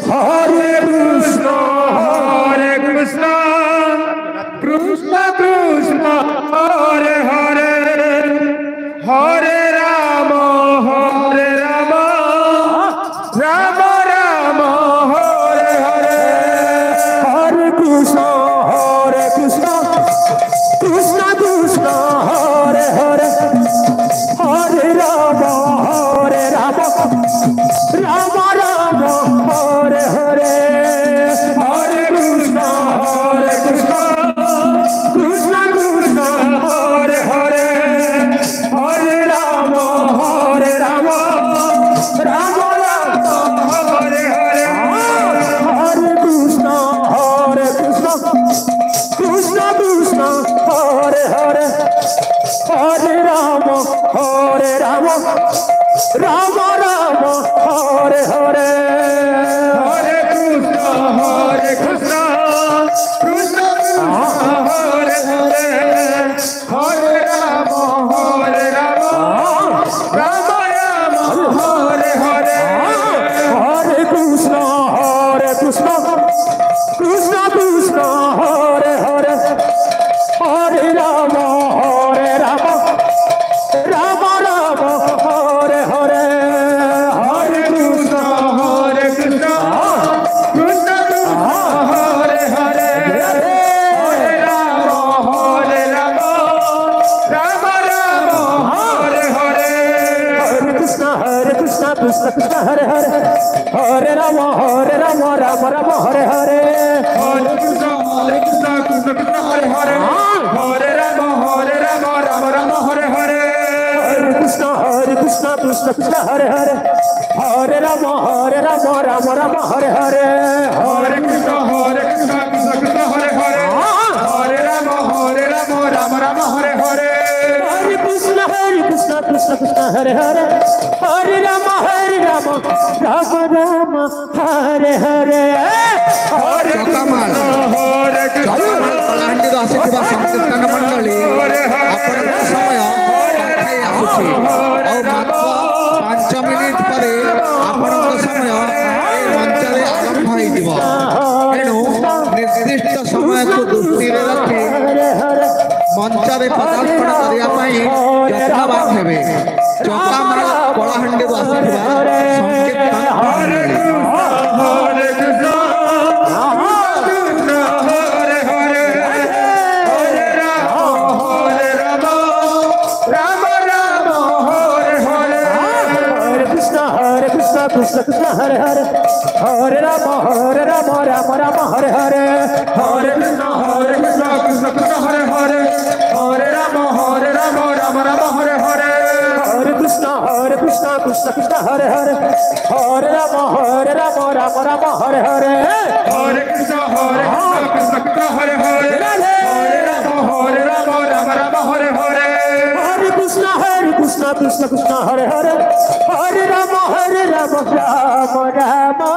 Hare Krishna, Krishna Krishna, Hare Hare, Hare Rama, Rama Rama, Hare Hare, Hare Krishna, Krishna Krishna, Hare Hare, Hare Rama, Rama Rama, Hare Hare, Hare Krishna, Krishna Krishna, Hare Hare, Hare Rama, Rama Rama, Hare Hare, Hare Krishna, Krishna Krishna, Hare Hare, Hare Rama, Rama Rama, Hare Hare, Hare Krishna, Krishna Krishna, Hare Hare, Hare Rama, Rama Rama, Hare Hare, Hare Krishna, Krishna Krishna, Hare Hare, Hare Rama, Rama Rama, Hare Hare, Hare Krishna, Krishna Krishna, Hare Hare, Hare Rama, Rama Rama, Hare Hare, Hare Krishna, Krishna Krishna, Hare Hare, Hare Rama, Rama Rama, Hare Hare, Hare Krishna, Krishna Krishna, Hare Hare, Hare Rama, Rama Rama, Hare Hare, Hare Krishna, Krishna Krishna, Hare Hare, Hare Rama, Rama Rama, Hare Hare, Hare Krishna, Krishna Krishna, Hare Hare, Hare Rama, Rama Rama, Hare Hare, Hare Krishna, Krishna, Hare Hare, Hare Rama, Rama Rama, Hare Hare, Hare Krishna, Hare Krishna, କଳାହାଣ୍ଡିରୁ ଆସିଥିବା ସଂକୀର୍ତ୍ତନ ମଣ୍ଡଳୀ ଆପଣଙ୍କ ସମୟ ଆସୁଛି ଆଉ ମାତ୍ର 5 minute ପରେ ଆପଣଙ୍କ ସମୟ ଏହି ମଞ୍ଚରେ ଆରମ୍ଭ ହୋଇଯିବ। ତେଣୁ ନିର୍ଦ୍ଦିଷ୍ଟ ସମୟକୁ ଦୃଷ୍ଟିରେ ରଖି ମଞ୍ଚରେ ପଦାର୍ପଣ କରିବା ପାଇଁ ଯତ୍ନବାନ ହେବେ। ଚକାମାଳ କଳାହାଣ୍ଡିରୁ ଆସିଥିବା ସଂକୀର୍ତ୍ତନ ମଣ୍ଡଳୀ। Krishna Krishna, Hare Hare, Hare Rama, Rama Rama, Hare Hare, Hare Krishna, Krishna Krishna, Hare Hare, Hare Rama, Rama Rama, Hare Hare, Hare Krishna, Krishna Krishna, Hare Hare, Hare Rama, Rama Rama, Hare Hare, Hare Krishna, Krishna Hare Hare, Hare Rama, Rama Rama, Hare Hare, Hare Krishna, Krishna Hare Hare, Hare Rama, Rama Rama,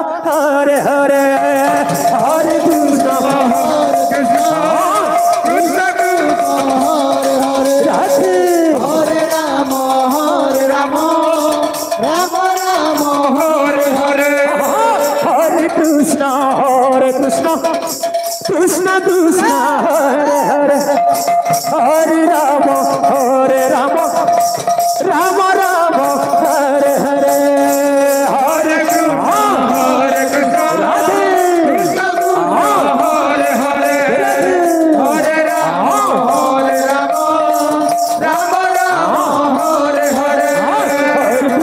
Hare Hare, Hare Krishna, Krishna Krishna, Hare Hare, Hare Rama, Rama Rama, Hare Hare, Hare Krishna, Krishna Krishna, Hare Hare, Hare Rama, Rama Rama, Hare Hare, Hare Krishna, Krishna Krishna, Hare Hare,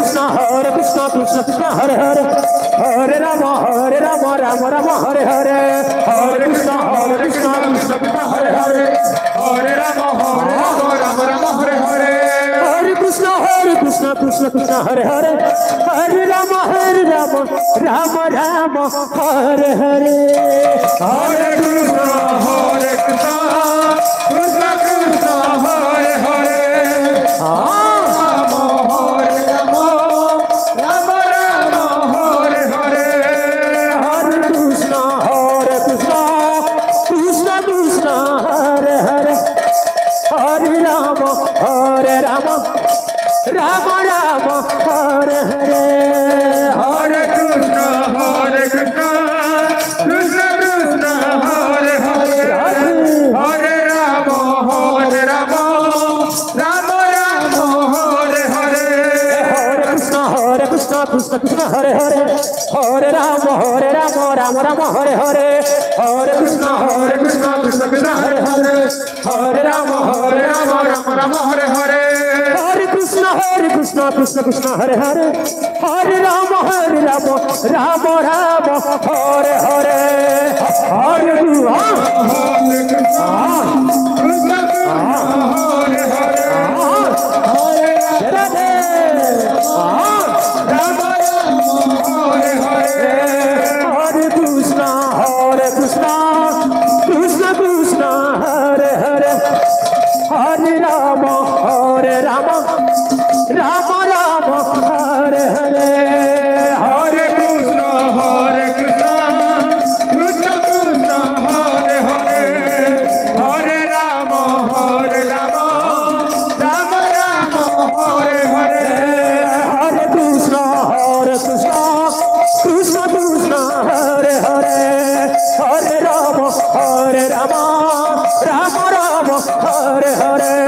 Hare Rama, Rama Rama, Hare Hare, Hare Krishna, Krishna Hare Hare, Hare Rama, Rama Rama, Hare Hare, Hare Krishna, Krishna Hare Hare, Hare Rama, Rama Rama, Hare Hare, Hare Krishna, Krishna Hare Hare, Hare Rama, Rama Rama, Hare Hare, Hare Krishna, Krishna Krishna, Hare Hare, Hare Rama, Rama Rama, Hare Hare, Hare Krishna, Krishna Krishna Hare Hare Hare Rama Rama Rama Hare Hare Hare Krishna Krishna Krishna Hare Hare Hare Rama Rama Rama Hare Hare Hare Krishna Krishna Krishna Hare Hare Hare Rama Rama Rama Hare Hare Hare Hare Rama Rama Rama Hare Hare